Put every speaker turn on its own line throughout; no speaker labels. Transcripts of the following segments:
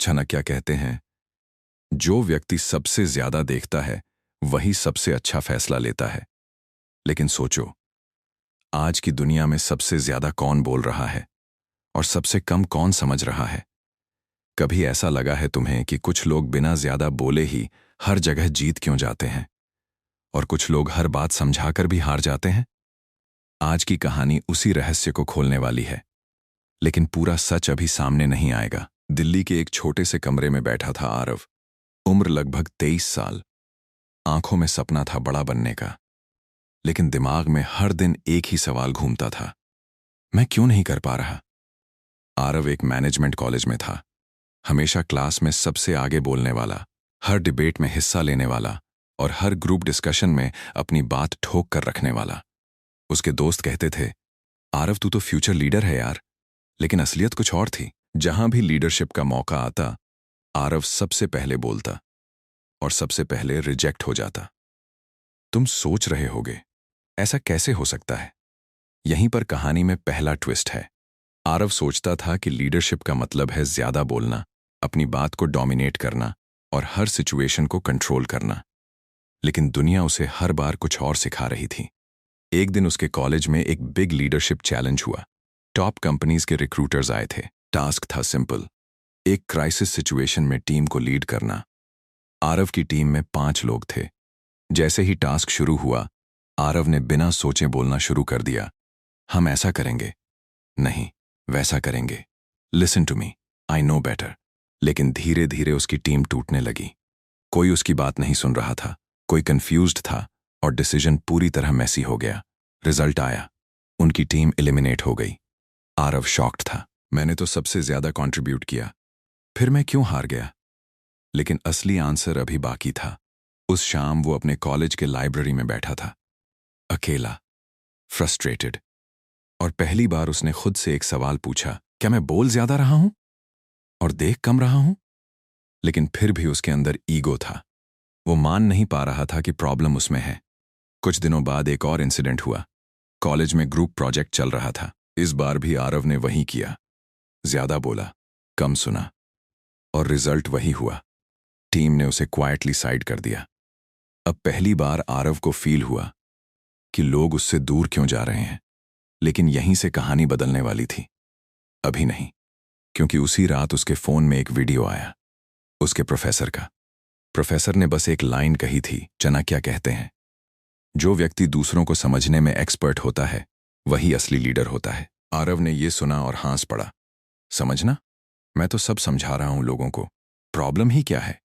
चाणक्य कहते हैं, जो व्यक्ति सबसे ज्यादा देखता है वही सबसे अच्छा फैसला लेता है। लेकिन सोचो, आज की दुनिया में सबसे ज्यादा कौन बोल रहा है और सबसे कम कौन समझ रहा है? कभी ऐसा लगा है तुम्हें कि कुछ लोग बिना ज्यादा बोले ही हर जगह जीत क्यों जाते हैं और कुछ लोग हर बात समझाकर भी हार जाते हैं? आज की कहानी उसी रहस्य को खोलने वाली है, लेकिन पूरा सच अभी सामने नहीं आएगा। दिल्ली के एक छोटे से कमरे में बैठा था आरव। उम्र लगभग 23 साल। आंखों में सपना था बड़ा बनने का, लेकिन दिमाग में हर दिन एक ही सवाल घूमता था, मैं क्यों नहीं कर पा रहा? आरव एक मैनेजमेंट कॉलेज में था, हमेशा क्लास में सबसे आगे बोलने वाला, हर डिबेट में हिस्सा लेने वाला और हर ग्रुप डिस्कशन में अपनी बात ठोक कर रखने वाला। उसके दोस्त कहते थे, आरव तू तो फ्यूचर लीडर है यार। लेकिन असलियत कुछ और थी। जहां भी लीडरशिप का मौका आता, आरव सबसे पहले बोलता और सबसे पहले रिजेक्ट हो जाता। तुम सोच रहे होगे, ऐसा कैसे हो सकता है? यहीं पर कहानी में पहला ट्विस्ट है। आरव सोचता था कि लीडरशिप का मतलब है ज्यादा बोलना, अपनी बात को डोमिनेट करना और हर सिचुएशन को कंट्रोल करना। लेकिन दुनिया उसे हर बार कुछ और सिखा रही थी। एक दिन उसके कॉलेज में एक बिग लीडरशिप चैलेंज हुआ। टॉप कंपनीज के रिक्रूटर्स आए थे। टास्क था सिंपल, एक क्राइसिस सिचुएशन में टीम को लीड करना। आरव की टीम में 5 लोग थे। जैसे ही टास्क शुरू हुआ, आरव ने बिना सोचे बोलना शुरू कर दिया। हम ऐसा करेंगे, नहीं वैसा करेंगे, listen to me, I know better. लेकिन धीरे धीरे उसकी टीम टूटने लगी। कोई उसकी बात नहीं सुन रहा था, कोई कंफ्यूज्ड था और डिसीजन पूरी तरह मैसी हो गया। रिजल्ट आया, उनकी टीम एलिमिनेट हो गई। आरव शॉक्ड था। मैंने तो सबसे ज्यादा कंट्रीब्यूट किया, फिर मैं क्यों हार गया? लेकिन असली आंसर अभी बाकी था। उस शाम वो अपने कॉलेज के लाइब्रेरी में बैठा था, अकेला, फ्रस्ट्रेटेड, और पहली बार उसने खुद से एक सवाल पूछा, क्या मैं बोल ज्यादा रहा हूं और देख कम रहा हूं? लेकिन फिर भी उसके अंदर ईगो था। वो मान नहीं पा रहा था कि प्रॉब्लम उसमें है। कुछ दिनों बाद एक और इंसिडेंट हुआ। कॉलेज में ग्रुप प्रोजेक्ट चल रहा था। इस बार भी आरव ने वही किया, ज्यादा बोला, कम सुना, और रिजल्ट वही हुआ। टीम ने उसे क्वाइटली साइड कर दिया। अब पहली बार आरव को फील हुआ कि लोग उससे दूर क्यों जा रहे हैं। लेकिन यहीं से कहानी बदलने वाली थी। अभी नहीं, क्योंकि उसी रात उसके फोन में एक वीडियो आया, उसके प्रोफेसर का। प्रोफेसर ने बस एक लाइन कही थी, चाणक्य कहते हैं, जो व्यक्ति दूसरों को समझने में एक्सपर्ट होता है वही असली लीडर होता है। आरव ने यह सुना और हंस पड़ा। समझना? मैं तो सब समझा रहा हूं लोगों को, प्रॉब्लम ही क्या है?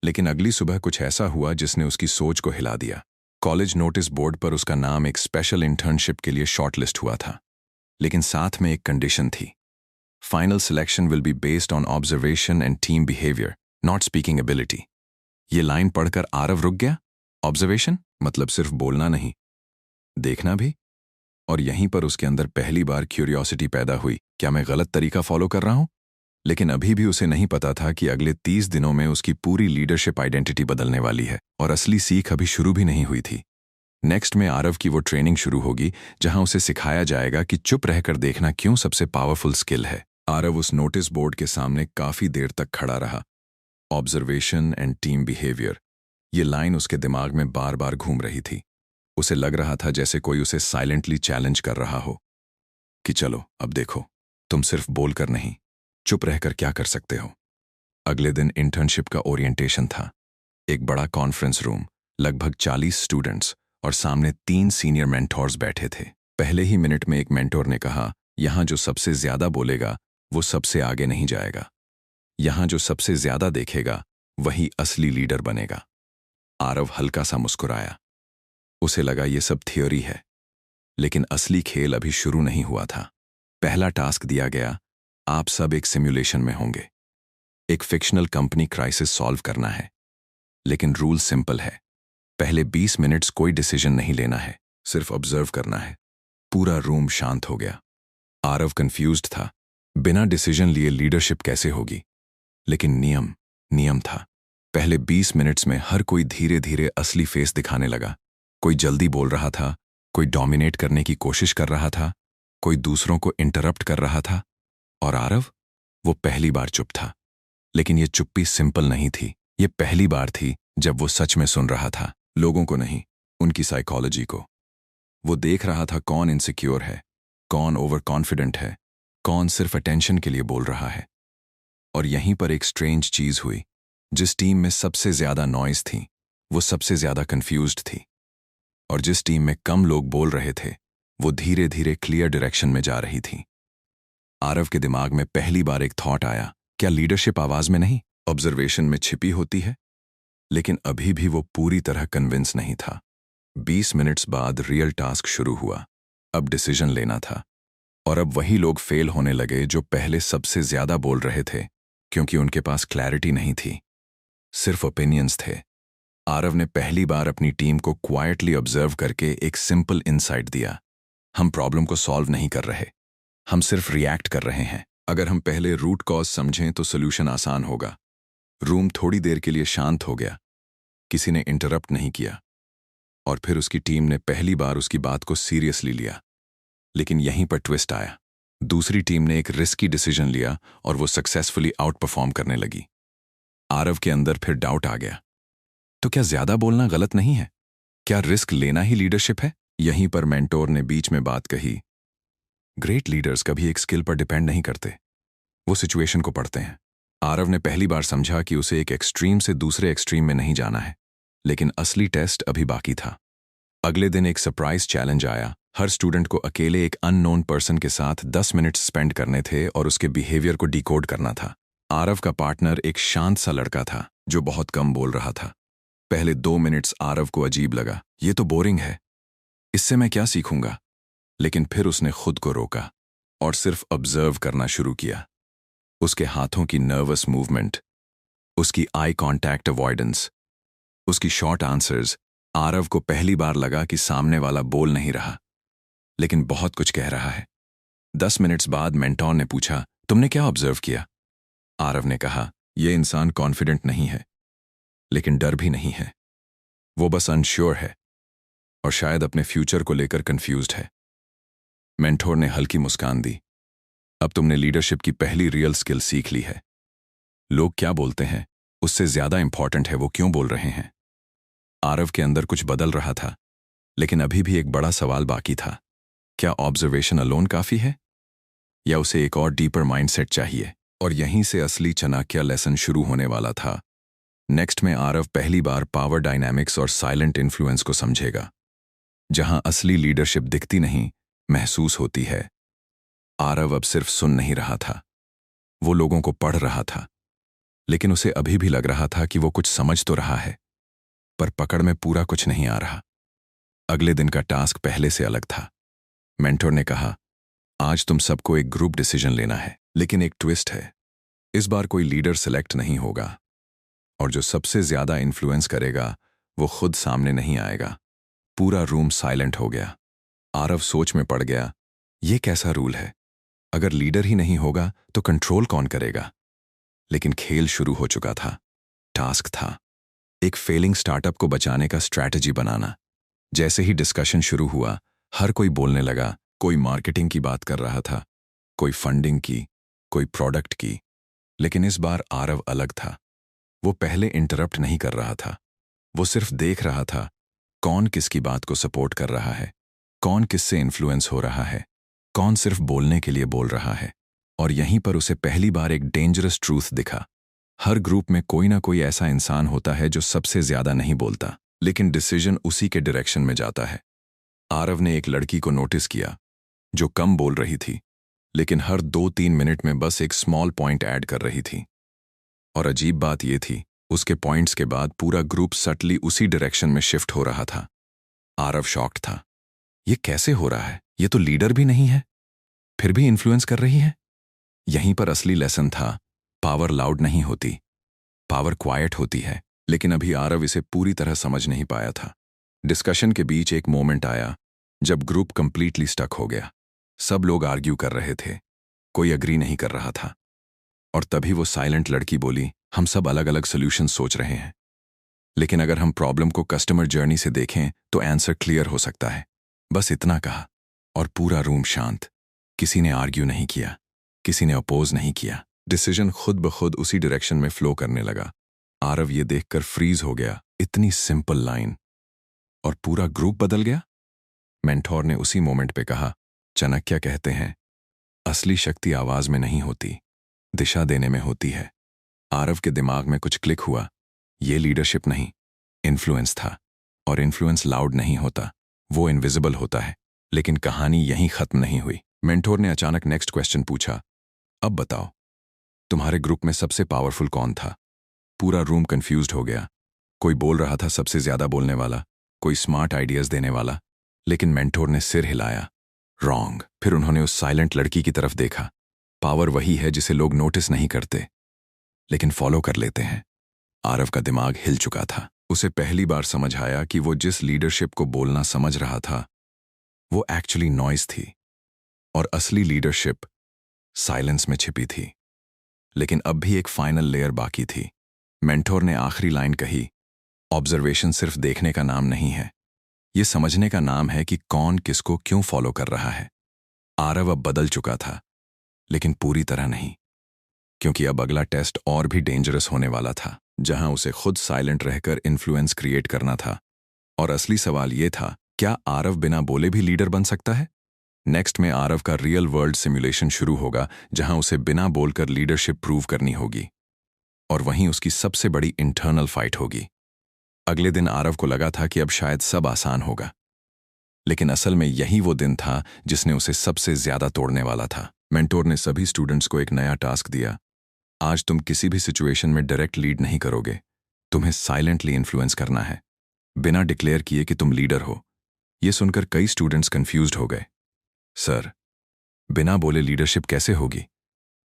लेकिन अगली सुबह कुछ ऐसा हुआ जिसने उसकी सोच को हिला दिया। कॉलेज नोटिस बोर्ड पर उसका नाम एक स्पेशल इंटर्नशिप के लिए शॉर्टलिस्ट हुआ था, लेकिन साथ में एक कंडीशन थी, final selection will be based on observation and team behaviour, not speaking ability. ये लाइन पढ़कर आरव रुक गया। ऑब्जर्वेशन मतलब सिर्फ बोलना नहीं, देखना भी। और यहीं पर उसके अंदर पहली बार क्यूरियोसिटी पैदा हुई, क्या मैं गलत तरीका फॉलो कर रहा हूं? लेकिन अभी भी उसे नहीं पता था कि अगले 30 दिनों में उसकी पूरी लीडरशिप आइडेंटिटी बदलने वाली है, और असली सीख अभी शुरू भी नहीं हुई थी। नेक्स्ट में आरव की वो ट्रेनिंग शुरू होगी जहां उसे सिखाया जाएगा कि चुप रहकर देखना क्यों सबसे पावरफुल स्किल है। आरव उस नोटिस बोर्ड के सामने काफी देर तक खड़ा रहा। ऑब्जर्वेशन एंड टीम बिहेवियर, ये लाइन उसके दिमाग में बार बार घूम रही थी। उसे लग रहा था जैसे कोई उसे साइलेंटली चैलेंज कर रहा हो कि चलो अब देखो, तुम सिर्फ बोलकर नहीं, चुप रहकर क्या कर सकते हो। अगले दिन इंटर्नशिप का ओरिएंटेशन था। एक बड़ा कॉन्फ्रेंस रूम, लगभग 40 स्टूडेंट्स और सामने 3 सीनियर मेंटोर्स बैठे थे। पहले ही मिनट में एक मेंटोर ने कहा, यहां जो सबसे ज्यादा बोलेगा वो सबसे आगे नहीं जाएगा, यहां जो सबसे ज्यादा देखेगा वही असली लीडर बनेगा। आरव हल्का सा मुस्कुराया। उसे लगा ये सब थ्योरी है, लेकिन असली खेल अभी शुरू नहीं हुआ था। पहला टास्क दिया गया, आप सब एक सिमुलेशन में होंगे। एक फिक्शनल कंपनी क्राइसिस सॉल्व करना है, लेकिन रूल सिंपल है, पहले 20 मिनट्स कोई डिसीजन नहीं लेना है, सिर्फ ऑब्जर्व करना है। पूरा रूम शांत हो गया। आरव कंफ्यूज्ड था, बिना डिसीजन लिए लीडरशिप कैसे होगी? लेकिन नियम था। पहले 20 मिनट्स में हर कोई धीरे धीरे असली फेस दिखाने लगा। कोई जल्दी बोल रहा था, कोई डोमिनेट करने की कोशिश कर रहा था, कोई दूसरों को इंटरप्ट कर रहा था, और आरव, वो पहली बार चुप था, लेकिन ये चुप्पी सिंपल नहीं थी। ये पहली बार थी जब वो सच में सुन रहा था, लोगों को नहीं, उनकी साइकोलॉजी को। वो देख रहा था कौन इनसिक्योर है, कौन ओवर कॉन्फिडेंट है, कौन सिर्फ अटेंशन के लिए बोल रहा है। और यहीं पर एक स्ट्रेंज चीज हुई। जिस टीम में सबसे ज्यादा नॉइज थी, वो सबसे ज्यादा कंफ्यूज्ड थी। और जिस टीम में कम लोग बोल रहे थे, वो धीरे धीरे क्लियर डायरेक्शन में जा रही थी। आरव के दिमाग में पहली बार एक थॉट आया, क्या लीडरशिप आवाज में नहीं, ऑब्जर्वेशन में छिपी होती है? लेकिन अभी भी वो पूरी तरह कन्विंस नहीं था। 20 मिनट्स बाद रियल टास्क शुरू हुआ। अब डिसीजन लेना था। और अब वही लोग फेल होने लगे जो पहले सबसे ज्यादा बोल रहे थे, क्योंकि उनके पास क्लैरिटी नहीं थी, सिर्फ ओपिनियंस थे। आरव ने पहली बार अपनी टीम को क्वाइटली ऑब्जर्व करके एक सिंपल इंसाइट दिया। हम प्रॉब्लम को सॉल्व नहीं कर रहे, हम सिर्फ रिएक्ट कर रहे हैं। अगर हम पहले रूट कॉज समझें तो सोल्यूशन आसान होगा। रूम थोड़ी देर के लिए शांत हो गया, किसी ने इंटरप्ट नहीं किया, और फिर उसकी टीम ने पहली बार उसकी बात को सीरियसली लिया। लेकिन यहीं पर ट्विस्ट आया। दूसरी टीम ने एक रिस्की डिसीजन लिया और वो सक्सेसफुली आउट परफॉर्म करने लगी। आरव के अंदर फिर डाउट आ गया, तो क्या ज्यादा बोलना गलत नहीं है? क्या रिस्क लेना ही लीडरशिप है? यहीं पर मेंटोर ने बीच में बात कही, ग्रेट लीडर्स कभी एक स्किल पर डिपेंड नहीं करते, वो सिचुएशन को पढ़ते हैं। आरव ने पहली बार समझा कि उसे एक एक्सट्रीम से दूसरे एक्सट्रीम में नहीं जाना है। लेकिन असली टेस्ट अभी बाकी था। अगले दिन एक सरप्राइज चैलेंज आया। हर स्टूडेंट को अकेले एक अननोन पर्सन के साथ 10 मिनट स्पेंड करने थे और उसके बिहेवियर को डिकोड करना था। आरव का पार्टनर एक शांत सा लड़का था जो बहुत कम बोल रहा था। पहले 2 मिनट्स आरव को अजीब लगा, ये तो बोरिंग है, इससे मैं क्या सीखूंगा? लेकिन फिर उसने खुद को रोका और सिर्फ ऑब्जर्व करना शुरू किया। उसके हाथों की नर्वस मूवमेंट, उसकी आई कांटेक्ट अवॉइडेंस, उसकी शॉर्ट आंसर्स। आरव को पहली बार लगा कि सामने वाला बोल नहीं रहा, लेकिन बहुत कुछ कह रहा है। 10 मिनट्स बाद मेंटोर ने पूछा, तुमने क्या ऑब्जर्व किया? आरव ने कहा, यह इंसान कॉन्फिडेंट नहीं है, लेकिन डर भी नहीं है। वो बस अनश्योर है और शायद अपने फ्यूचर को लेकर कंफ्यूज्ड है। मेंटोर ने हल्की मुस्कान दी, अब तुमने लीडरशिप की पहली रियल स्किल सीख ली है। लोग क्या बोलते हैं, उससे ज्यादा इंपॉर्टेंट है वो क्यों बोल रहे हैं। आरव के अंदर कुछ बदल रहा था, लेकिन अभी भी एक बड़ा सवाल बाकी था। क्या ऑब्जर्वेशन अलोन काफी है, या उसे एक और डीपर माइंडसेट चाहिए? और यहीं से असली चाणक्य लेसन शुरू होने वाला था। नेक्स्ट में आरव पहली बार पावर डायनामिक्स और साइलेंट इन्फ्लुएंस को समझेगा, जहां असली लीडरशिप दिखती नहीं, महसूस होती है। आरव अब सिर्फ सुन नहीं रहा था, वो लोगों को पढ़ रहा था। लेकिन उसे अभी भी लग रहा था कि वो कुछ समझ तो रहा है, पर पकड़ में पूरा कुछ नहीं आ रहा। अगले दिन का टास्क पहले से अलग था। मेंटोर ने कहा, आज तुम सबको एक ग्रुप डिसीजन लेना है, लेकिन एक ट्विस्ट है। इस बार कोई लीडर सिलेक्ट नहीं होगा, और जो सबसे ज्यादा इन्फ्लुएंस करेगा वो खुद सामने नहीं आएगा। पूरा रूम साइलेंट हो गया। आरव सोच में पड़ गया, ये कैसा रूल है? अगर लीडर ही नहीं होगा तो कंट्रोल कौन करेगा? लेकिन खेल शुरू हो चुका था। टास्क था एक फेलिंग स्टार्टअप को बचाने का स्ट्रैटेजी बनाना। जैसे ही डिस्कशन शुरू हुआ, हर कोई बोलने लगा। कोई मार्केटिंग की बात कर रहा था, कोई फंडिंग की, कोई प्रोडक्ट की। लेकिन इस बार आरव अलग था। वो पहले इंटरप्ट नहीं कर रहा था, वो सिर्फ देख रहा था कौन किसकी बात को सपोर्ट कर रहा है, कौन किससे इन्फ्लुएंस हो रहा है, कौन सिर्फ बोलने के लिए बोल रहा है। और यहीं पर उसे पहली बार एक डेंजरस ट्रूथ दिखा। हर ग्रुप में कोई ना कोई ऐसा इंसान होता है जो सबसे ज्यादा नहीं बोलता, लेकिन डिसीजन उसी के डायरेक्शन में जाता है। आरव ने एक लड़की को नोटिस किया जो कम बोल रही थी, लेकिन हर 2-3 मिनट में बस एक स्मॉल पॉइंट ऐड कर रही थी। और अजीब बात यह थी, उसके पॉइंट्स के बाद पूरा ग्रुप सटली उसी डायरेक्शन में शिफ्ट हो रहा था। आरव शॉक्ड था, ये कैसे हो रहा है? ये तो लीडर भी नहीं है, फिर भी इन्फ्लुएंस कर रही है। यहीं पर असली लेसन था, पावर लाउड नहीं होती, पावर क्वाइट होती है। लेकिन अभी आरव इसे पूरी तरह समझ नहीं पाया था। डिस्कशन के बीच एक मोमेंट आया जब ग्रुप कंप्लीटली स्टक हो गया। सब लोग आर्ग्यू कर रहे थे, कोई अग्री नहीं कर रहा था। और तभी वो साइलेंट लड़की बोली, हम सब अलग अलग सोल्यूशन सोच रहे हैं, लेकिन अगर हम प्रॉब्लम को कस्टमर जर्नी से देखें तो आंसर क्लियर हो सकता है। बस इतना कहा और पूरा रूम शांत। किसी ने आर्ग्यू नहीं किया, किसी ने अपोज नहीं किया। डिसीजन खुद ब खुद उसी डायरेक्शन में फ्लो करने लगा। आरव ये देखकर फ्रीज हो गया। इतनी सिंपल लाइन और पूरा ग्रुप बदल गया। मेंटोर ने उसी मोमेंट पे कहा, चाणक्य कहते हैं, असली शक्ति आवाज में नहीं होती, दिशा देने में होती है। आरव के दिमाग में कुछ क्लिक हुआ। ये लीडरशिप नहीं, इन्फ्लुएंस था। और इन्फ्लुएंस लाउड नहीं होता, वो इनविजिबल होता है। लेकिन कहानी यहीं खत्म नहीं हुई। मेंटोर ने अचानक नेक्स्ट क्वेश्चन पूछा, अब बताओ, तुम्हारे ग्रुप में सबसे पावरफुल कौन था? पूरा रूम कंफ्यूज्ड हो गया। कोई बोल रहा था सबसे ज्यादा बोलने वाला, कोई स्मार्ट आइडियाज देने वाला, लेकिन मेंटोर ने सिर हिलाया, रॉन्ग। फिर उन्होंने उस साइलेंट लड़की की तरफ देखा। पावर वही है जिसे लोग नोटिस नहीं करते लेकिन फॉलो कर लेते हैं। आरव का दिमाग हिल चुका था। उसे पहली बार समझ आया कि वो जिस लीडरशिप को बोलना समझ रहा था वो एक्चुअली नॉइज थी और असली लीडरशिप साइलेंस में छिपी थी। लेकिन अब भी एक फाइनल लेयर बाकी थी। मेंटोर ने आखिरी लाइन कही, ऑब्जर्वेशन सिर्फ देखने का नाम नहीं है, ये समझने का नाम है कि कौन किसको क्यों फॉलो कर रहा है। आरव अब बदल चुका था, लेकिन पूरी तरह नहीं, क्योंकि अब अगला टेस्ट और भी डेंजरस होने वाला था, जहां उसे खुद साइलेंट रहकर इन्फ्लुएंस क्रिएट करना था। और असली सवाल ये था, क्या आरव बिना बोले भी लीडर बन सकता है? नेक्स्ट में आरव का रियल वर्ल्ड सिमुलेशन शुरू होगा, जहां उसे बिना बोलकर लीडरशिप प्रूव करनी होगी। और वहीं उसकी सबसे बड़ी इंटरनल फाइट होगी। अगले दिन आरव को लगा था कि अब शायद सब आसान होगा, लेकिन असल में यही वो दिन था जिसने उसे सबसे ज्यादा तोड़ने वाला था। मेंटोर ने सभी स्टूडेंट्स को एक नया टास्क दिया। आज तुम किसी भी सिचुएशन में डायरेक्ट लीड नहीं करोगे, तुम्हें साइलेंटली इन्फ्लुएंस करना है, बिना डिक्लेयर किए कि तुम लीडर हो। यह सुनकर कई स्टूडेंट्स कंफ्यूज्ड हो गए। सर, बिना बोले लीडरशिप कैसे होगी?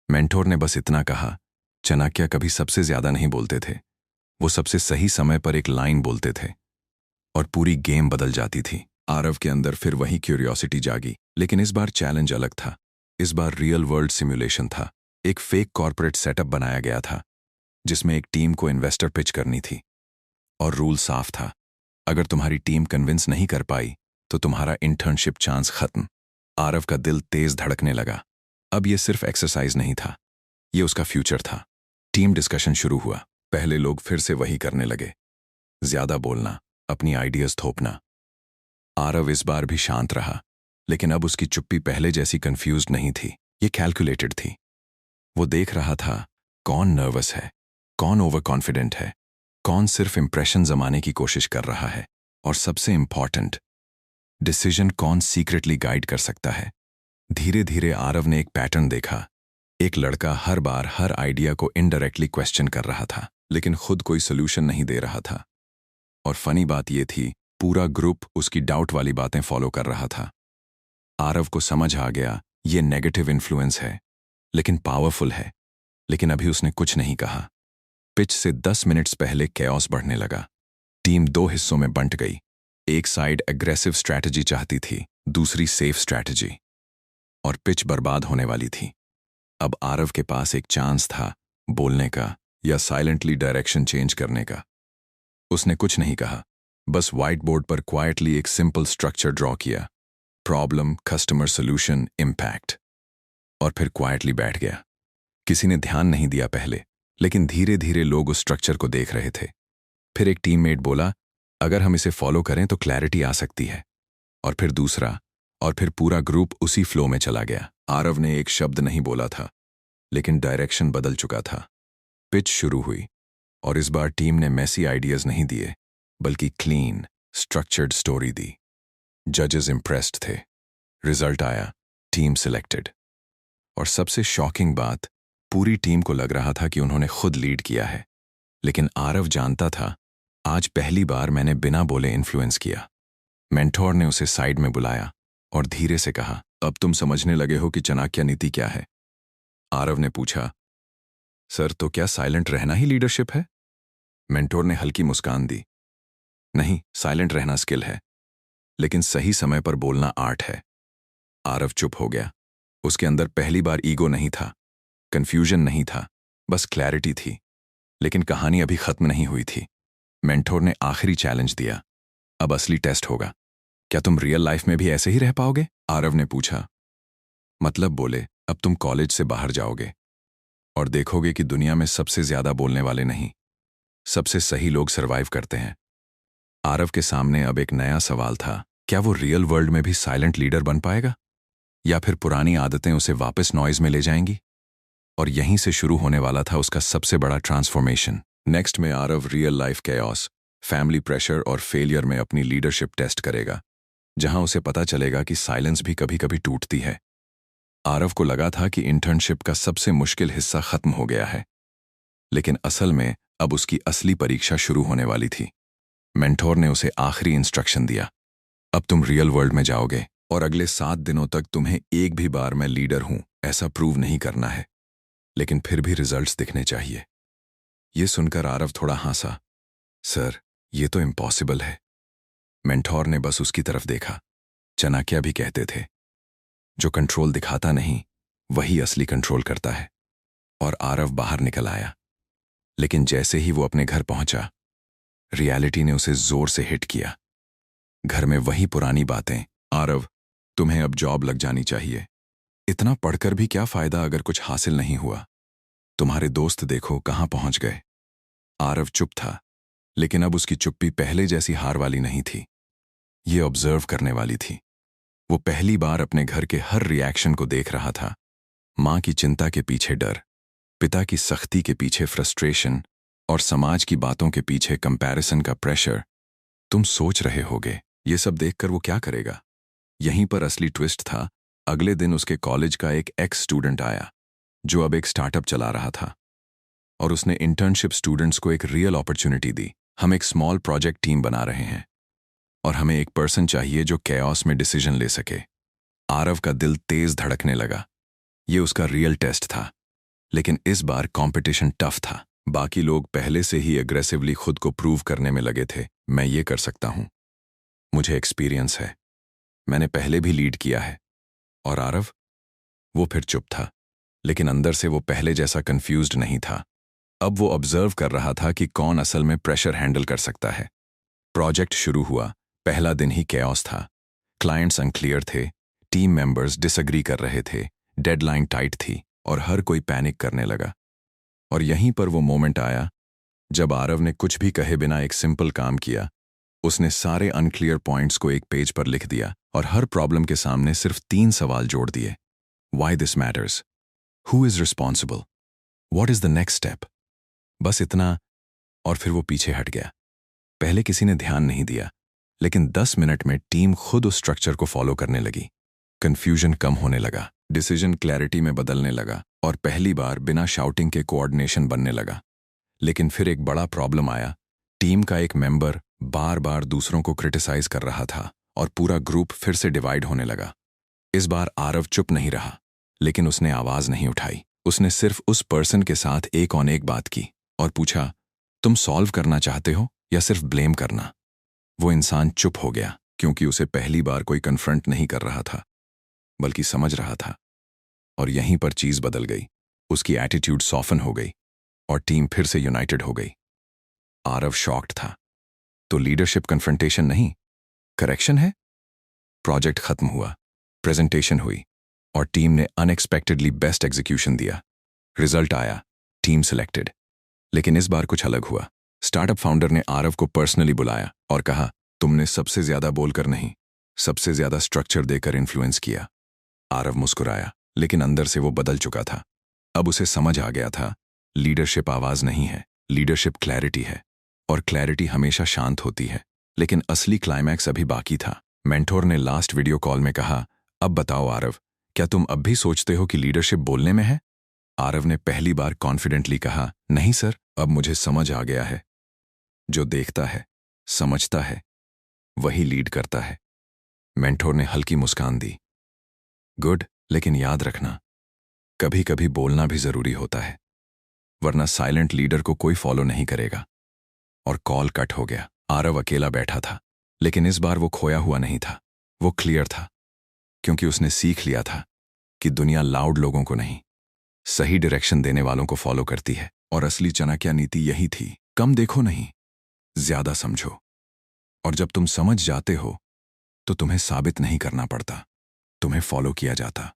मेंटोर ने बस इतना कहा, चाणक्य कभी सबसे ज्यादा नहीं बोलते थे, वो सबसे सही समय पर एक लाइन बोलते थे और पूरी गेम बदल जाती थी। आरव के अंदर फिर वही क्यूरियोसिटी जागी, लेकिन इस बार चैलेंज अलग था। इस बार रियल वर्ल्ड सिमुलेशन था। एक फेक कॉर्पोरेट सेटअप बनाया गया था, जिसमें एक टीम को इन्वेस्टर पिच करनी थी और रूल साफ था, अगर तुम्हारी टीम कन्विंस नहीं कर पाई तो तुम्हारा इंटर्नशिप चांस खत्म। आरव का दिल तेज धड़कने लगा। अब यह सिर्फ एक्सरसाइज नहीं था, यह उसका फ्यूचर था। टीम डिस्कशन शुरू हुआ। पहले लोग फिर से वही करने लगे, ज्यादा बोलना, अपनी आइडियाज थोपना। आरव इस बार भी शांत रहा, लेकिन अब उसकी चुप्पी पहले जैसी कंफ्यूज्ड नहीं थी, ये कैलकुलेटेड थी। वो देख रहा था कौन नर्वस है, कौन ओवर कॉन्फिडेंट है, कौन सिर्फ इंप्रेशन जमाने की कोशिश कर रहा है, और सबसे इंपॉर्टेंट, डिसीजन कौन सीक्रेटली गाइड कर सकता है। धीरे धीरे आरव ने एक पैटर्न देखा। एक लड़का हर बार हर आइडिया को इनडायरेक्टली क्वेश्चन कर रहा था, लेकिन खुद कोई सोल्यूशन नहीं दे रहा था। और फनी बात यह थी, पूरा ग्रुप उसकी डाउट वाली बातें फॉलो कर रहा था। आरव को समझ आ गया, ये नेगेटिव इन्फ्लुएंस है, लेकिन पावरफुल है। लेकिन अभी उसने कुछ नहीं कहा। पिच से 10 मिनट्स पहले कैओस बढ़ने लगा। टीम दो हिस्सों में बंट गई। एक साइड एग्रेसिव स्ट्रैटेजी चाहती थी, दूसरी सेफ स्ट्रैटेजी, और पिच बर्बाद होने वाली थी। अब आरव के पास एक चांस था, बोलने का या साइलेंटली डायरेक्शन चेंज करने का। उसने कुछ नहीं कहा, बस व्हाइट बोर्ड पर क्वाइटली एक सिंपल स्ट्रक्चर ड्रॉ किया, प्रॉब्लम, कस्टमर, सोल्यूशन, इम्पैक्ट, और फिर क्वाइटली बैठ गया। किसी ने ध्यान नहीं दिया पहले, लेकिन धीरे धीरे लोग उस स्ट्रक्चर को देख रहे थे। फिर एक टीममेट बोला, अगर हम इसे फॉलो करें तो क्लैरिटी आ सकती है। और फिर दूसरा, और फिर पूरा ग्रुप उसी फ्लो में चला गया। आरव ने एक शब्द नहीं बोला था, लेकिन डायरेक्शन बदल चुका था। पिच शुरू हुई, और इस बार टीम ने मैसी आइडियाज नहीं दिए, बल्कि क्लीन, स्ट्रक्चर्ड स्टोरी दी। जजेस इंप्रेस्ड थे। रिजल्ट आया, टीम सिलेक्टेड। और सबसे शॉकिंग बात, पूरी टीम को लग रहा था कि उन्होंने खुद लीड किया है। लेकिन आरव जानता था, आज पहली बार मैंने बिना बोले इन्फ्लुएंस किया। मेंटोर ने उसे साइड में बुलाया और धीरे से कहा, अब तुम समझने लगे हो कि चाणक्य नीति क्या है? आरव ने पूछा, सर, तो क्या साइलेंट रहना ही लीडरशिप है? मेंटोर ने हल्की मुस्कान दी, नहीं, साइलेंट रहना स्किल है, लेकिन सही समय पर बोलना आर्ट है। आरव चुप हो गया। उसके अंदर पहली बार ईगो नहीं था, कंफ्यूजन नहीं था, बस क्लैरिटी थी। लेकिन कहानी अभी खत्म नहीं हुई थी। मेंटोर ने आखिरी चैलेंज दिया, अब असली टेस्ट होगा। क्या तुम रियल लाइफ में भी ऐसे ही रह पाओगे? आरव ने पूछा। मतलब बोले, अब तुम कॉलेज से बाहर जाओगे और देखोगे कि दुनिया में सबसे ज्यादा बोलने वाले नहीं, सबसे सही लोग सरवाइव करते हैं। आरव के सामने अब एक नया सवाल था, क्या वो रियल वर्ल्ड में भी साइलेंट लीडर बन पाएगा, या फिर पुरानी आदतें उसे वापस नॉइज में ले जाएंगी? और यहीं से शुरू होने वाला था उसका सबसे बड़ा ट्रांसफॉर्मेशन। नेक्स्ट में Aarav real life chaos, family pressure और फेलियर में अपनी लीडरशिप टेस्ट करेगा, जहां उसे पता चलेगा कि साइलेंस भी कभी कभी टूटती है। आरव को लगा था कि इंटर्नशिप का सबसे मुश्किल हिस्सा खत्म हो गया है, लेकिन असल में अब उसकी असली परीक्षा शुरू होने वाली थी। मेंटोर ने उसे आखिरी इंस्ट्रक्शन दिया, अब तुम रियल वर्ल्ड में जाओगे और अगले 7 दिनों तक तुम्हें एक भी बार मैं लीडर हूं ऐसा प्रूव नहीं करना है, लेकिन फिर भी रिजल्ट्स दिखने चाहिए। ये सुनकर आरव थोड़ा हंसा, सर ये तो इम्पॉसिबल है। मेंटोर ने बस उसकी तरफ देखा। चाणक्य भी कहते थे, जो कंट्रोल दिखाता नहीं वही असली कंट्रोल करता है। और आरव बाहर निकल आया, लेकिन जैसे ही वो अपने घर पहुंचा, रियलिटी ने उसे जोर से हिट किया। घर में वही पुरानी बातें, आरव तुम्हें अब जॉब लग जानी चाहिए, इतना पढ़कर भी क्या फायदा अगर कुछ हासिल नहीं हुआ, तुम्हारे दोस्त देखो कहां पहुंच गए। आरव चुप था, लेकिन अब उसकी चुप्पी पहले जैसी हार वाली नहीं थी, ये ऑब्जर्व करने वाली थी। वो पहली बार अपने घर के हर रिएक्शन को देख रहा था। माँ की चिंता के पीछे डर, पिता की सख्ती के पीछे फ्रस्ट्रेशन, और समाज की बातों के पीछे कंपैरिजन का प्रेशर। तुम सोच रहे होगे ये सब देखकर वो क्या करेगा? यहीं पर असली ट्विस्ट था। अगले दिन उसके कॉलेज का एक एक्स स्टूडेंट आया, जो अब एक स्टार्टअप चला रहा था, और उसने इंटर्नशिप स्टूडेंट्स को एक रियल अपॉर्चुनिटी दी। हम एक स्मॉल प्रोजेक्ट टीम बना रहे हैं और हमें एक पर्सन चाहिए जो कैओस में डिसीजन ले सके। आरव का दिल तेज धड़कने लगा। ये उसका रियल टेस्ट था, लेकिन इस बार कंपटीशन टफ था। बाकी लोग पहले से ही एग्रेसिवली खुद को प्रूव करने में लगे थे, मैं ये कर सकता हूं, मुझे एक्सपीरियंस है, मैंने पहले भी लीड किया है। और आरव, वो फिर चुप था, लेकिन अंदर से वो पहले जैसा कंफ्यूज्ड नहीं था। अब वो ऑब्जर्व कर रहा था कि कौन असल में प्रेशर हैंडल कर सकता है। प्रोजेक्ट शुरू हुआ। पहला दिन ही कैओस था। क्लाइंट्स अनक्लियर थे, टीम मेंबर्स डिसएग्री कर रहे थे, डेडलाइन टाइट थी और हर कोई पैनिक करने लगा। और यहीं पर वो मोमेंट आया जब आरव ने कुछ भी कहे बिना एक सिंपल काम किया। उसने सारे अनक्लियर पॉइंट्स को एक पेज पर लिख दिया और हर प्रॉब्लम के सामने सिर्फ 3 सवाल जोड़ दिए। Why this matters? Who is responsible? What is the next step? बस इतना, और फिर वो पीछे हट गया। पहले किसी ने ध्यान नहीं दिया, लेकिन 10 मिनट में टीम खुद उस स्ट्रक्चर को फॉलो करने लगी। कंफ्यूजन कम होने लगा, डिसीजन क्लैरिटी में बदलने लगा, और पहली बार बिना शाउटिंग के कोऑर्डिनेशन बनने लगा। लेकिन फिर एक बड़ा प्रॉब्लम आया। टीम का एक मेंबर बार बार दूसरों को क्रिटिसाइज कर रहा था और पूरा ग्रुप फिर से डिवाइड होने लगा। इस बार आरव चुप नहीं रहा, लेकिन उसने आवाज नहीं उठाई। उसने सिर्फ उस पर्सन के साथ एक ऑन एक बात की और पूछा, तुम सॉल्व करना चाहते हो या सिर्फ ब्लेम करना? वो इंसान चुप हो गया, क्योंकि उसे पहली बार कोई कन्फ्रंट नहीं कर रहा था, बल्कि समझ रहा था। और यहीं पर चीज बदल गई। उसकी एटीट्यूड सॉफन हो गई और टीम फिर से यूनाइटेड हो गई। आरव शॉक्ड था। तो लीडरशिप कन्फ्रंटेशन नहीं, करेक्शन है? प्रोजेक्ट खत्म हुआ, प्रेजेंटेशन हुई और टीम ने अनएक्सपेक्टेडली बेस्ट एग्जीक्यूशन दिया। रिजल्ट आया, टीम सिलेक्टेड। लेकिन इस बार कुछ अलग हुआ। स्टार्टअप फाउंडर ने आरव को पर्सनली बुलाया और कहा, तुमने सबसे ज्यादा बोलकर नहीं, सबसे ज्यादा स्ट्रक्चर देकर इन्फ्लुएंस किया। आरव मुस्कुराया, लेकिन अंदर से वो बदल चुका था। अब उसे समझ आ गया था, लीडरशिप आवाज नहीं है, लीडरशिप क्लैरिटी है, और क्लैरिटी हमेशा शांत होती है। लेकिन असली क्लाइमैक्स अभी बाकी था। मेंटोर ने लास्ट वीडियो कॉल में कहा, अब बताओ आरव, क्या तुम अब भी सोचते हो कि लीडरशिप बोलने में है? आरव ने पहली बार कॉन्फिडेंटली कहा, नहीं सर, अब मुझे समझ आ गया है, जो देखता है, समझता है, वही लीड करता है। मेंटोर ने हल्की मुस्कान दी, गुड, लेकिन याद रखना, कभी कभी बोलना भी जरूरी होता है, वरना साइलेंट लीडर को कोई फॉलो नहीं करेगा। और कॉल कट हो गया। आरव अकेला बैठा था, लेकिन इस बार वो खोया हुआ नहीं था, वो क्लियर था, क्योंकि उसने सीख लिया था कि दुनिया लाउड लोगों को नहीं, सही डायरेक्शन देने वालों को फॉलो करती है। और असली चाणक्य नीति यही थी, कम देखो नहीं, ज्यादा समझो। और जब तुम समझ जाते हो तो तुम्हें साबित नहीं करना पड़ता, तुम्हें फॉलो किया जाता।